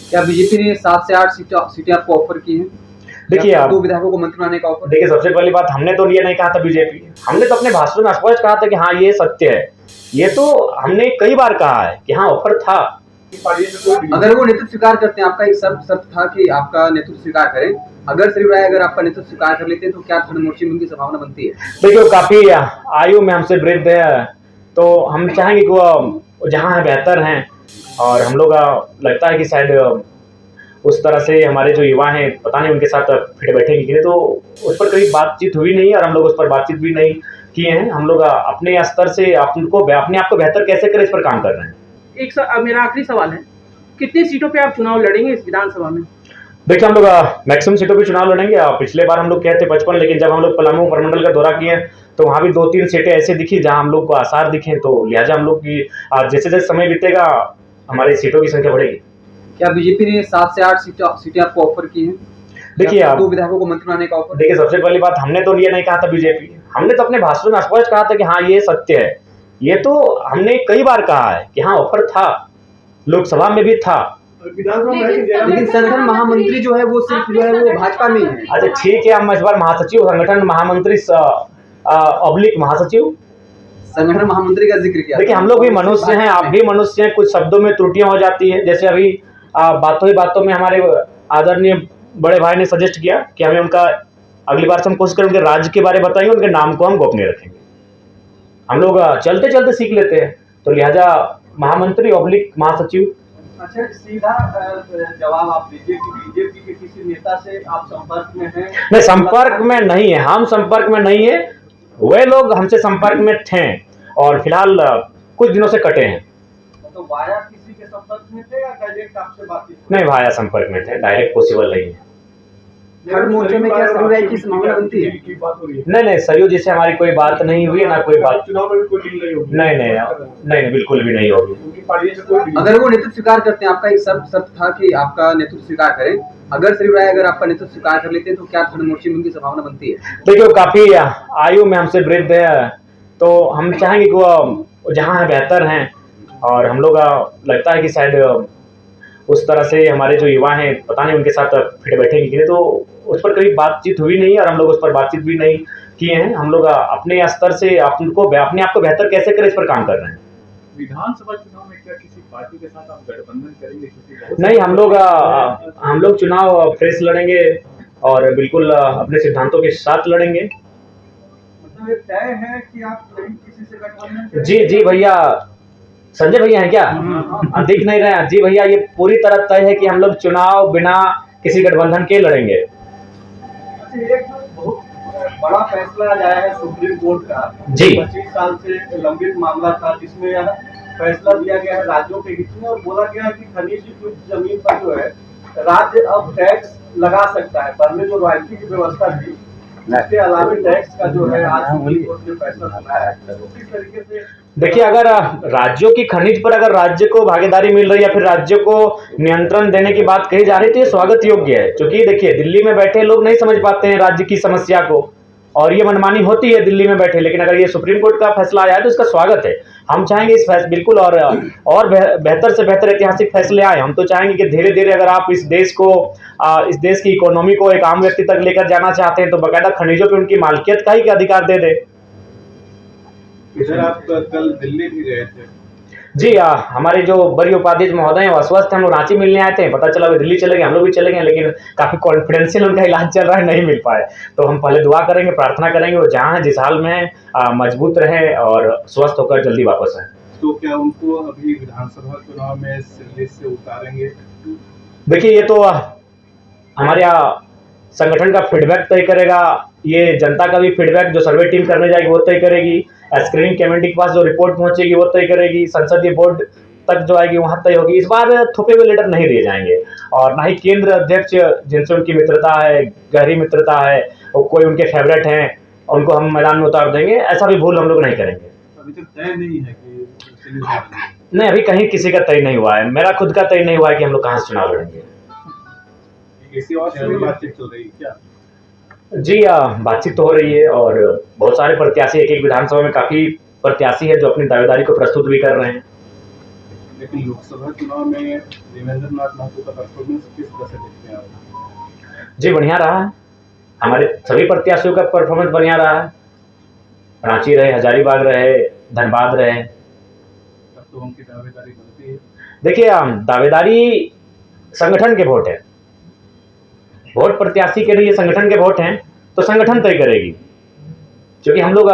क्या बीजेपी ने 7 से 8 सीटें आपको ऑफर की हैं? देखिए आप 2 विधायकों को मंत्री बनाने का ऑफर। देखिए, सबसे पहली बात, हमने तो ये नहीं कहा था बीजेपी, हमने तो अपने भाषण में स्पष्ट कहा था कि हाँ ये सत्य है। ये तो हमने कई बार कहा है कि हाँ ऑफर था। अगर वो नेतृत्व स्वीकार करते हैं, आपका एक शर्त था कि आपका नेतृत्व स्वीकार करें। अगर श्री राय अगर आपका नेतृत्व स्वीकार कर लेते हैं तो क्या थर्ड मोर्चे में उनकी संभावना बनती है? देखिए, वो काफी आयु में हमसे वृद्ध है, तो हम चाहेंगे कि वो जहाँ है बेहतर हैं, और हम लोग लगता है कि शायद उस तरह से हमारे जो युवा हैं, पता नहीं उनके साथ फिट बैठेंगे कि नहीं, तो उस पर कभी बातचीत हुई नहीं और हम लोग उस पर बातचीत भी नहीं किए हैं। हम लोग अपने स्तर से अपने आप को बेहतर कैसे करें, इस पर काम कर रहे हैं। मेरा आखिरी सवाल है, कितनी सीटों पे आप चुनाव लड़ेंगे इस विधानसभा में? देखिए, हम लोग मैक्सिमम सीटों पे चुनाव लड़ेंगे। पिछले बार हम लोग कहते 55, लेकिन जब हम लोग पलामू प्रमंडल का दौरा किए तो वहाँ भी 2-3 सीटें ऐसे दिखी जहाँ हम लोग को आसार दिखे, तो लिहाजा हम लोग की जैसे जैसे समय बीतेगा हमारी सीटों की संख्या बढ़ेगी। क्या बीजेपी ने 7 से 8 सीटें आपको ऑफर की हैं? देखिए आप 2 विधायकों को मंत्री बनाने का ऑफर। देखिए, सबसे पहली बात, हमने तो ये नहीं कहा था बीजेपी, हमने तो अपने भाषण में स्पष्ट कहा था कि हाँ ये सत्य है। ये तो हमने कई बार कहा है कि हाँ ऑफर था, लोकसभा में भी था। लेकिन संगठन महामंत्री जो है वो सिर्फ जो है वो भाजपा में ही है। अच्छा ठीक है, हम इस बार महासचिव, संगठन महामंत्री ऑब्लिक महासचिव, संगठन महामंत्री का जिक्र किया। देखिए, हम लोग भी मनुष्य हैं, आप भी मनुष्य हैं, कुछ शब्दों में त्रुटियां हो जाती हैं। जैसे अभी बातों ही बातों में हमारे आदरणीय बड़े भाई ने सजेस्ट किया कि हमें उनका अगली बार से हम कोशिश करें उनके राज्य के बारे में बताएंगे, उनके नाम को हम गोपनीय रखेंगे। हम लोग चलते चलते सीख लेते हैं, तो लिहाजा महामंत्री ऑब्लिक महासचिव। अच्छा, सीधा जवाब आप दीजिए कि बीजेपी के किसी नेता से आप संपर्क में हैं? नहीं, संपर्क में नहीं है, हम संपर्क में नहीं है, वे लोग हमसे संपर्क में थे और फिलहाल कुछ दिनों से कटे हैं। तो वाया किसी के संपर्क में थे या डायरेक्ट आपसे बातचीत? नहीं, वाया संपर्क में थे, डायरेक्ट पॉसिबल नहीं है। थर्ड मोर्चे में क्या श्री राय की संभावना बनती है? नहीं, सरयू जी से हमारी कोई बात नहीं हुई, ना कोई बात। चुनाव में भी कोई डील नहीं होगी? नहीं, बिल्कुल भी नहीं होगी। अगर वो नेतृत्व स्वीकार करते हैं, आपका एक शर्त था कि आपका नेतृत्व स्वीकार करें। अगर श्री राय अगर आपका नेतृत्व स्वीकार कर लेते हैं तो क्या थर्ड मोर्चे में उनकी संभावना बनती है? देखिए, वो काफी आयु में हमसे वृद्ध है, तो हम चाहेंगे कि वो जहाँ है बेहतर हैं, और हम लोग लगता है कि शायद उस तरह से हमारे जो युवा हैं, पता नहीं उनके साथ फिट बैठेंगे कि नहीं, तो उस पर कभी बातचीत हुई नहीं और हम लोग उस पर बातचीत भी नहीं किए हैं। हम लोग अपने स्तर से अपने आप को बेहतर कैसे करें, इस पर काम कर रहे हैं। विधानसभा चुनाव में क्या किसी पार्टी के साथ आप गठबंधन करेंगे? नहीं, हम लोग चुनाव फ्रेश लड़ेंगे और बिल्कुल अपने सिद्धांतों के साथ लड़ेंगे। मतलब ये तय है कि आप नहीं किसी से गठबंधन करेंगे? जी भैया, संजय भैया हैं क्या? दिख नहीं रहे हैं। जी भैया, ये पूरी तरह तय है कि हम लोग चुनाव बिना किसी गठबंधन के लड़ेंगे। एक बहुत बड़ा फैसला आया है सुप्रीम कोर्ट का, जी 25 साल से लंबित मामला था, जिसमें यह फैसला दिया गया है राज्यों के हित में और बोला गया है कि खनिज युक्त जमीन पर जो है राज्य अब टैक्स लगा सकता है। पहले जो रॉयल्टी की व्यवस्था थी, इसके अलावा टैक्स का जो है आज सुप्रीम कोर्ट ने फैसला सुनाया है। तो किस तरीके से देखिए, अगर राज्यों की खनिज पर अगर राज्य को भागीदारी मिल रही है या फिर राज्य को नियंत्रण देने की बात कही जा रही है, तो ये स्वागत योग्य है। क्योंकि देखिए, दिल्ली में बैठे लोग नहीं समझ पाते हैं राज्य की समस्या को, और ये मनमानी होती है दिल्ली में बैठे। लेकिन अगर ये सुप्रीम कोर्ट का फैसला आया है तो इसका स्वागत है। हम चाहेंगे इस फैसले बिल्कुल और बेहतर से बेहतर ऐतिहासिक फैसले आए। हम तो चाहेंगे कि धीरे धीरे अगर आप इस देश की इकोनॉमी को एक आम व्यक्ति तक लेकर जाना चाहते हैं, तो बाकायदा खनिजों पे उनकी मालिकियत का ही अधिकार दे दे। इधर आप कल दिल्ली भी गए थे? जी हमारे जो बड़ी उपाध्यक्ष महोदय हैं वो अस्वस्थ हैं, हम लोग रांची मिलने आए थे, पता चला वे दिल्ली चले गए, हम लोग भी चले गए, लेकिन काफ़ी कॉन्फिडेंशियल उनका इलाज चल रहा है, नहीं मिल पाए। तो हम पहले दुआ करेंगे, प्रार्थना करेंगे वो जहाँ है, जिस हाल में है, मजबूत रहे और स्वस्थ होकर जल्दी वापस आए। तो क्या उनको अभी विधानसभा चुनाव में लिस्ट से उतारेंगे? देखिए, ये तो हमारे संगठन का फीडबैक तय करेगा, ये जनता का भी फीडबैक जो सर्वे टीम करने जाएगी वो तय करेगी, स्क्रीनिंग कमेटी के पास जो रिपोर्ट पहुंचेगी वो तय करेगी, संसदीय बोर्ड तक जो आएगी वहां तय होगी। इस बार थोपे हुए लेटर नहीं दिए जाएंगे, और ना ही केंद्र अध्यक्ष जिनसे उनकी मित्रता है, गहरी मित्रता है, और कोई उनके फेवरेट हैं उनको हम मैदान में उतार देंगे, ऐसा भी भूल हम लोग नहीं करेंगे। अभी तक तय नहीं है कि नहीं, अभी कहीं किसी का तय नहीं हुआ है, मेरा खुद का तय नहीं हुआ है कि हम लोग कहाँ से चुनाव लड़ेंगे। किसी और से भी बातचीत चल रही है क्या? जी बातचीत तो हो रही है, और बहुत सारे प्रत्याशी, एक विधानसभा में काफ़ी प्रत्याशी है जो अपनी दावेदारी को प्रस्तुत भी कर रहे हैं। लेकिन लोकसभा चुनाव में देवेंद्र नाथ महतो का परफॉर्मेंस किस तरह से देखते हैं आप? जी बढ़िया रहा है, हमारे सभी प्रत्याशियों का परफॉर्मेंस बढ़िया रहा है। रांची रहे, हजारीबाग रहे, धनबाद रहे। तब तो उनकी दावेदारी बनती है। देखिए दावेदारी संगठन के वोट है, वोट प्रत्याशी के लिए संगठन के वोट हैं, तो संगठन तय करेगी। क्योंकि हम लोग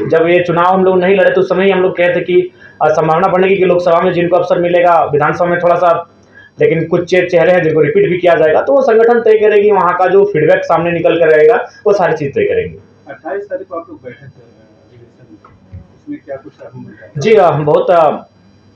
जब ये चुनाव हम लोग नहीं लड़े तो उस समय ही हम लोग कहते कि संभावना बढ़ेगी कि लोकसभा में जिनको अवसर मिलेगा, विधानसभा में थोड़ा सा, लेकिन कुछ चेहरे हैं जिनको रिपीट भी किया जाएगा, तो वो संगठन तय करेगी। वहाँ का जो फीडबैक सामने निकल कर रहेगा वो सारी चीज़ तय करेंगी। 28 तारीख को आप लोग बैठे थे उसमें क्या कुछ जी बहुत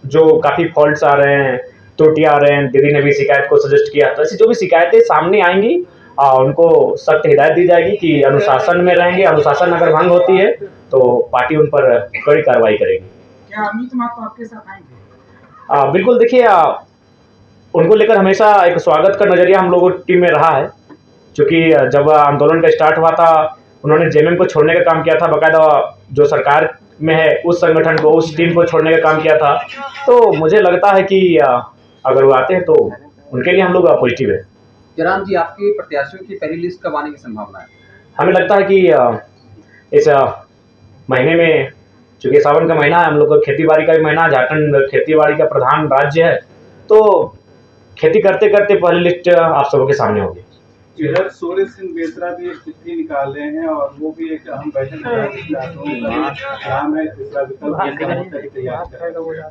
जो काफ़ी फॉल्ट्स आ रहे हैं, त्रुटियाँ आ रहे हैं, दीदी ने भी शिकायत को सजेस्ट किया, तो ऐसी जो भी शिकायतें सामने आएंगी उनको सख्त हिदायत दी जाएगी कि अनुशासन में रहेंगे। अनुशासन अगर भंग होती है तो पार्टी उन पर कड़ी कार्रवाई करेगी। क्या अमित महतो आपके साथ आएंगे? बिल्कुल, देखिए उनको लेकर हमेशा एक स्वागत का नज़रिया हम लोगों की टीम में रहा है। क्योंकि जब आंदोलन का स्टार्ट हुआ था उन्होंने जेएमएम को छोड़ने का काम किया था, बाकायदा जो सरकार में है उस संगठन को, उस टीम को छोड़ने का काम किया था। तो मुझे लगता है कि अगर वो आते हैं तो उनके लिए हम लोग पॉजिटिव है। जयराम जी, आपके प्रत्याशियों की पहली लिस्ट कब आने की संभावना है? हमें लगता है कि इस महीने में, चूँकि सावन का महीना है, हम लोग का खेती बाड़ी का भी महीना, झारखंड खेती बाड़ी का प्रधान राज्य है, तो खेती करते करते पहली लिस्ट आप सबों के सामने होगी। इधर सूर्य सिंह बेसरा भी एक चिट्ठी निकाल रहे हैं और वो भी एक अहम बैठक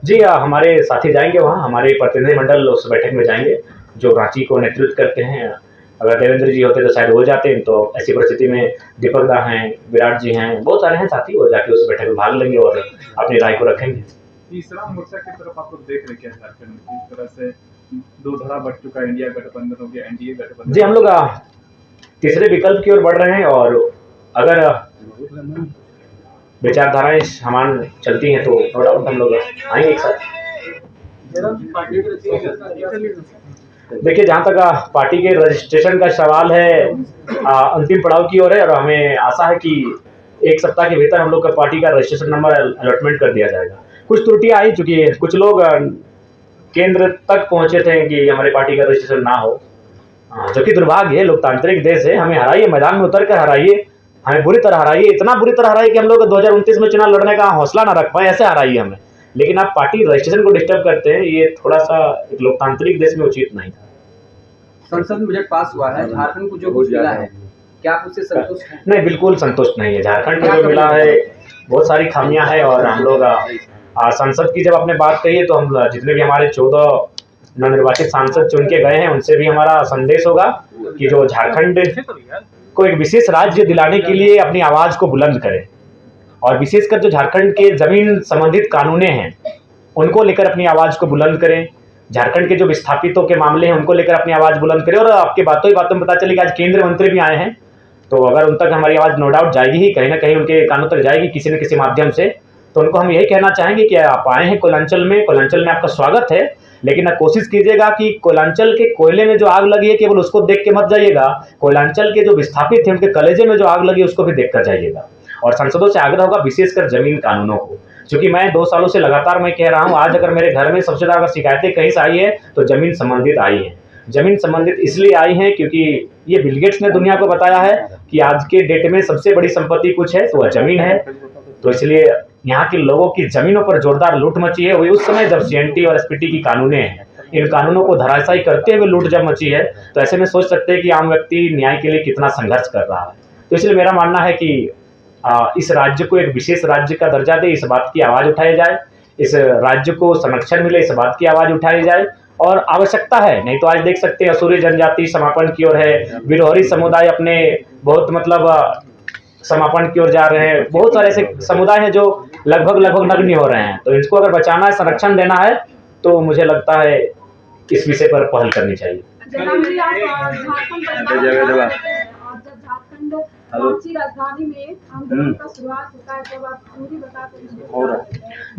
जी हमारे साथी जाएंगे वहाँ, हमारे प्रतिनिधिमंडल उस बैठक में जाएंगे जो रांची को नेतृत्व करते हैं। अगर देवेंद्र जी होते तो शायद हो जाते हैं, तो ऐसी परिस्थिति में दीपक दा हैं, विराट जी हैं, बहुत सारे हैं साथी, वो जाके उस बैठक में भाग लेंगे और अपनी राय को रखेंगे। तीसरा मोर्चा की तरफ आप लोग देख रहे क्या झारखंड में किस तरह से दो धड़ा बढ़ चुका है, इंडिया गठबंधन हो गया, एनडीए गठबंधन? जी हम लोग तीसरे विकल्प की ओर बढ़ रहे हैं और अगर विचारधाराएं समान चलती हैं तो नो डाउट हम लोग आएंगे एक साथ। देखिए जहाँ तक पार्टी के रजिस्ट्रेशन का सवाल है अंतिम पड़ाव की ओर है और हमें आशा है कि एक सप्ताह के भीतर हम लोग का पार्टी का रजिस्ट्रेशन नंबर अलॉटमेंट कर दिया जाएगा। कुछ त्रुटियां आई, चूँकि कुछ लोग केंद्र तक पहुंचे थे कि हमारे पार्टी का रजिस्ट्रेशन ना हो, जो कि दुर्भाग्य है। लोकतांत्रिक देश है, हमें हराइए, मैदान में उतर कर हराइए, हमें बुरी तरह हराइए, इतना बुरी तरह हराइए कि हम लोग 2029 में चुनाव लड़ने का हौसला ना रख पाए, ऐसे हराइए हमें। लेकिन आप पार्टी रजिस्ट्रेशन को डिस्टर्ब करते हैं, ये थोड़ा सा एक लोकतांत्रिक देश में उचित नहीं था। संसद में बजट पास हुआ है, झारखंड को जो कुछ मिला है क्या आप उससे संतुष्ट हैं? नहीं, बिल्कुल संतुष्ट नहीं है। झारखंड को जो मिला है बहुत सारी खामियां हैं और हम लोग संसद की जब आपने बात कही है तो हम जितने भी हमारे 14 नवनिर्वाचित सांसद चुन के गए हैं उनसे भी हमारा संदेश होगा कि जो झारखंड को एक विशेष राज्य दिलाने के लिए अपनी आवाज़ को बुलंद करें और विशेषकर जो झारखंड के जमीन संबंधित कानूनें हैं उनको लेकर अपनी आवाज़ को बुलंद करें। झारखंड के जो विस्थापितों के मामले हैं उनको लेकर अपनी आवाज़ बुलंद करें। और आपके बातों ही बातों में पता चली कि आज केंद्रीय मंत्री भी आए हैं, तो अगर उन तक हमारी आवाज़ नो डाउट जाएगी ही, कहीं ना कहीं उनके कानों तक जाएगी किसी न किसी माध्यम से। तो उनको हम यही कहना चाहेंगे कि आप आए हैं कोयलांचल में आपका स्वागत है, लेकिन आप कोशिश कीजिएगा कि कोयलांचल के कोयले में जो आग लगी है केवल उसको देख के मत जाइएगा, कोयलांचल के जो विस्थापित थे उनके कलेजे में जो आग लगी है उसको भी देख कर जाइएगा। और सांसदों से आग्रह होगा विशेषकर जमीन कानूनों को, क्योंकि मैं 2 सालों से लगातार मैं कह रहा हूँ, आज अगर मेरे घर में सबसे ज़्यादा शिकायतें कहीं से आई है तो जमीन संबंधित आई है। जमीन संबंधित इसलिए आई हैं क्योंकि ये बिल गेट्स ने दुनिया को बताया है कि आज के डेट में सबसे बड़ी संपत्ति कुछ है तो वह जमीन है। तो इसलिए यहाँ के लोगों की जमीनों पर जोरदार लूट मची है। वही उस समय जब सीएनटी और एसपीटी की कानूनें हैं, इन कानूनों को धराशायी करते हुए लूट जब मची है, तो ऐसे में सोच सकते हैं कि आम व्यक्ति न्याय के लिए कितना संघर्ष कर रहा है। तो इसलिए मेरा मानना है कि इस राज्य को एक विशेष राज्य का दर्जा दे, इस बात की आवाज़ उठाई जाए, इस राज्य को संरक्षण मिले, इस बात की आवाज़ उठाई जाए। और आवश्यकता है, नहीं तो आज देख सकते हैं असुरी जनजाति समापन की ओर है, बिरहोरी समुदाय अपने बहुत मतलब समापन की ओर जा रहे हैं। बहुत सारे ऐसे समुदाय हैं जो लगभग नग्न हो रहे हैं। तो इसको अगर बचाना है, संरक्षण देना है, तो मुझे लगता है इस विषय पर पहल करनी चाहिए। राजधानी में आंदोलन का शुरुआत होता है, जब आप पूरी बताते हैं।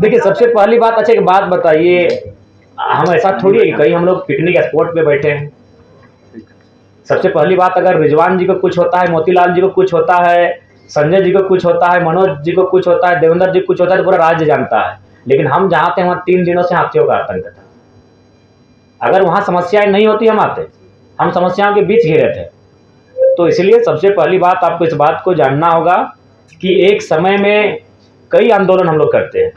देखिए सबसे पहली बात, अच्छा एक बात बताइए, हम ऐसा थोड़ी है कि कहीं हम लोग पिकनिक स्पॉट पे बैठे हैं। सबसे पहली बात, अगर रिजवान जी को कुछ होता है, मोतीलाल जी को कुछ होता है, संजय जी को कुछ होता है, मनोज जी को कुछ होता है, देवेंद्र जी को कुछ होता है, तो पूरा राज्य जानता है। लेकिन हम जहाँ थे वहाँ 3 दिनों से हाथियों का आतंक था। अगर वहाँ समस्याएं नहीं होती हम आते, हम समस्याओं के बीच घिरे थे। तो इसलिए सबसे पहली बात आपको इस बात को जानना होगा कि एक समय में कई आंदोलन हम लोग करते हैं।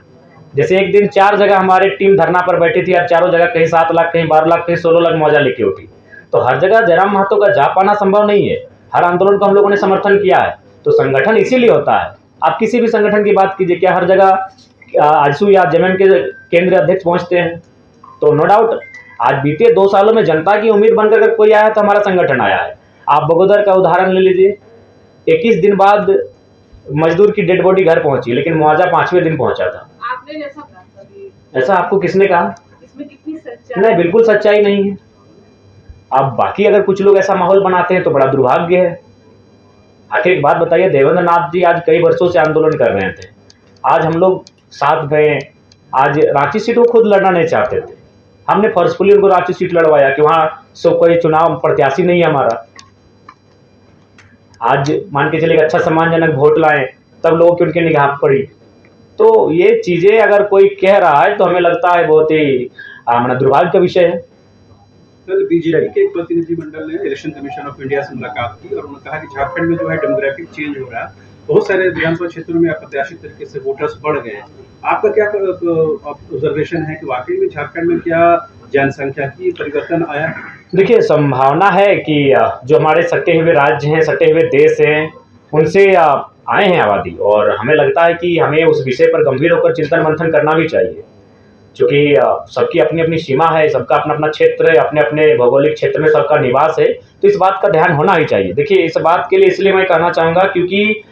जैसे एक दिन 4 जगह हमारी टीम धरना पर बैठी थी और चारों जगह कहीं 7 लाख, कहीं 12 लाख, कहीं 16 लाख मौजा लेके उठी। तो हर जगह जयराम महतो का जा पाना संभव नहीं है। हर आंदोलन को हम लोगों ने समर्थन किया है। तो संगठन इसीलिए होता है। आप किसी भी संगठन की बात कीजिए, क्या हर जगह आजसू या जेएमएम के केंद्रीय अध्यक्ष पहुंचते हैं? तो नो डाउट आज बीते 2 सालों में जनता की उम्मीद बनकर अगर कोई आया तो हमारा संगठन आया है। आप बगोदर का उदाहरण ले लीजिए, 21 दिन बाद मजदूर की डेड बॉडी घर पहुंची, लेकिन मुआवजा 5वें दिन पहुंचा था। आपने जैसा कहा कभी, ऐसा आपको किसने कहा? इसमें कितनी सच्चाई? नहीं, बिल्कुल सच्चाई नहीं है। अब बाकी अगर कुछ लोग ऐसा माहौल बनाते हैं तो बड़ा दुर्भाग्य है। आखिर एक बात बताइए, देवेंद्र नाथ जी आज कई वर्षों से आंदोलन कर रहे थे, आज हम लोग साथ गए। आज रांची सीट वो खुद लड़ना नहीं चाहते थे, हमने फोर्सफुली उनको रांची सीट लड़वाया कि वहाँ कोई चुनाव प्रत्याशी नहीं है हमारा। आज मान के चलिए अच्छा सम्मानजनक वोट लाए, तब लोगों की उनकी निगाह पड़ी। तो ये चीज़ें अगर कोई कह रहा है तो हमें लगता है बहुत ही दुर्भाग्य का विषय है। कल बीजेपी के एक प्रतिनिधिमंडल ने इलेक्शन कमीशन ऑफ इंडिया से मुलाकात की और उन्होंने कहा कि झारखंड में जो है डेमोग्राफिक चेंज हो रहा है, बहुत सारे विधानसभा क्षेत्रों में अप्रत्याशित तरीके से वोटर्स बढ़ गए हैं। आपका क्या ऑब्जर्वेशन है कि वाकई में झारखंड में क्या जनसंख्या की परिवर्तन आया? देखिए, संभावना है कि जो हमारे सटे हुए राज्य हैं, सटे हुए देश हैं, उनसे आए हैं आबादी, और हमें लगता है कि हमें उस विषय पर गंभीर होकर चिंतन मंथन करना भी चाहिए। क्योंकि सबकी अपनी अपनी सीमा है, सबका अपना अपना क्षेत्र है, अपने अपने भौगोलिक क्षेत्र में सबका निवास है, तो इस बात का ध्यान होना ही चाहिए। देखिए, इस बात के लिए इसलिए मैं कहना चाहूँगा क्योंकि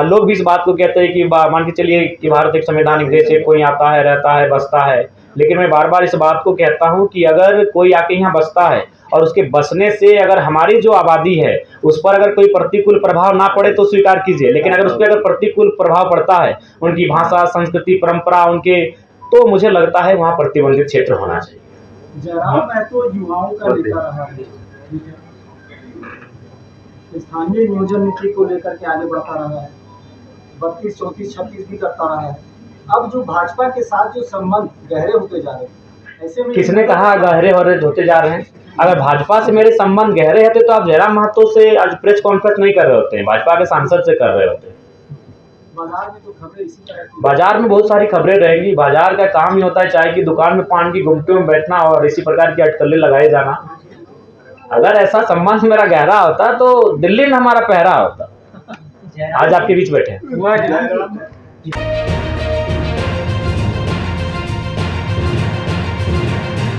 लोग भी इस बात को कहते हैं कि मान के चलिए कि भारत एक संवैधानिक देश है, कोई आता है, रहता है, बसता है। लेकिन मैं बार बार इस बात को कहता हूँ कि अगर कोई आके यहाँ बसता है और उसके बसने से अगर हमारी जो आबादी है उस पर अगर कोई प्रतिकूल प्रभाव ना पड़े तो स्वीकार कीजिए, लेकिन अगर उस पर अगर प्रतिकूल प्रभाव पड़ता है, उनकी भाषा, संस्कृति, परंपरा, उनके, तो मुझे लगता है वहाँ प्रतिबंधित क्षेत्र होना चाहिए। जयराम महतो युवाओं का नेता रहा है, स्थानीय नियोजन नीति को लेकर के आगे बढ़ता रहा है, 32, 34, 36 भी करता रहा है। अब जो भाजपा के साथ जो संबंध गहरे होते जा रहे हैं, ऐसे में किसने कहा गहरे होते जा रहे हैं? अगर भाजपा से मेरे संबंध गहरे होते तो आप जयराम महतो से आज प्रेस कॉन्फ्रेंस नहीं कर रहे होते हैं, भाजपा के सांसद से कर रहे होते हैं। बाजार में तो खबरें इसी तरह की, बाजार में बहुत सारी खबरें रहेंगी। बाजार का काम ही होता है चाय की दुकान में पान की गुमटियों में बैठना और इसी प्रकार की अटकलें लगाए जाना। अगर ऐसा संबंध मेरा गहरा होता तो दिल्ली में हमारा पहरा होता। आज आपके बीच बैठे हैं।